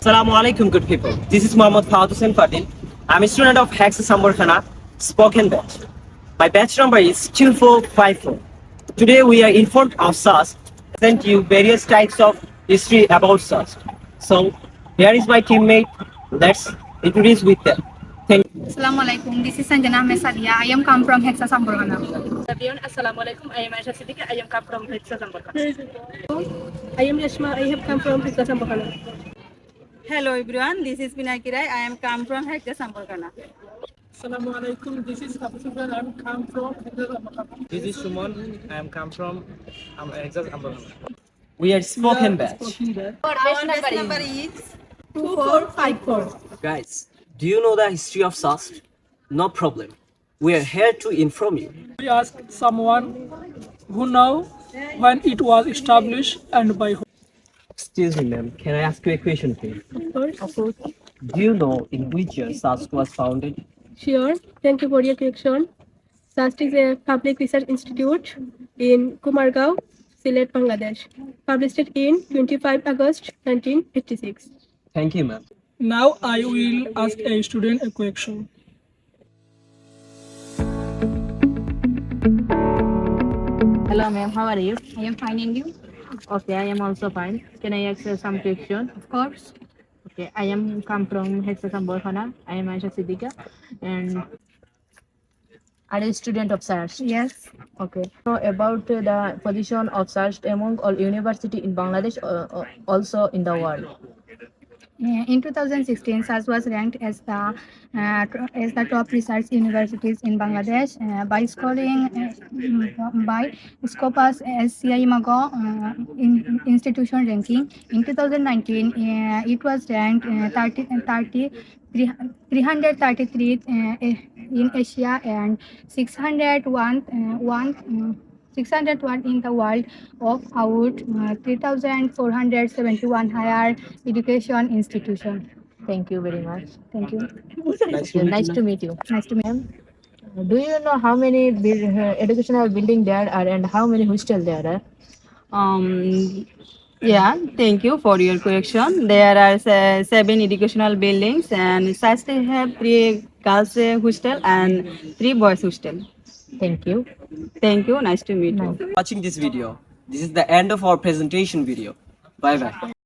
Assalamu alaikum, good people. This is Mohammad Fahad Hussain Fadil. I'm a student of Hexa Sambarkhana, spoken batch. My batch number is 2454. Today we are informed of SAST, present you various types of history about SAST. So here is my teammate. Let's introduce with them. Thank you. Assalamu alaikum. This is Sanjana Ahmed Sadia. I am come from Hexa Sambarkhana. Everyone, Assalamu alaikum. I am Aisha Siddiqui. I am come from Hexa Sambarkhana. I am Yashma. I have come from Hexa Sambarkhana. Hello everyone, this is Pinaki Rai. I am come from Hexa Sambarkhana. Assalamu alaikum. This is Abu Sufyan. I am come from Hexa Sambarkhana. This is Suman. I am come from Exas Ambarkhana. We are spoken batch. Our best number is 2454. Guys, do you know the history of SAST? No problem. We are here to inform you. We ask someone who know when it was established and by whom. Excuse me, ma'am. Can I ask you a question, please? Of course. Do you know in which year SAST was founded? Sure. Thank you for your question. SAST is a public research institute in Kumargaon, Sylhet, Bangladesh. Published it in 25 August 1986. Thank you, ma'am. Now I will ask a student a question. Hello ma'am, how are you? I am finding you. Okay, I am also fine. Can I ask some question? Of course. Okay, I am come from Hexa Sambarkhana. I am Aisha Siddiqui and are a student of SAST. Yes. Okay. So about the position of SAST among all university in Bangladesh, also in the world. In 2016, SAS was ranked as the top research universities in Bangladesh by scoring by Scopus SCI Mago institution ranking. In 2019, it was ranked 333 in Asia and 601 in the world of out 3,471 higher education institution. Thank you very much. Thank you. Nice to meet you. Nice to meet you. Do you know how many educational building there are and how many hostel there are? Yeah, thank you for your question. There are 7 educational buildings and SAST have 3 girls hostel and 3 boys hostel. Thank you. Thank you. Nice to meet you. Watching this video. This is the end of our presentation video. Bye bye.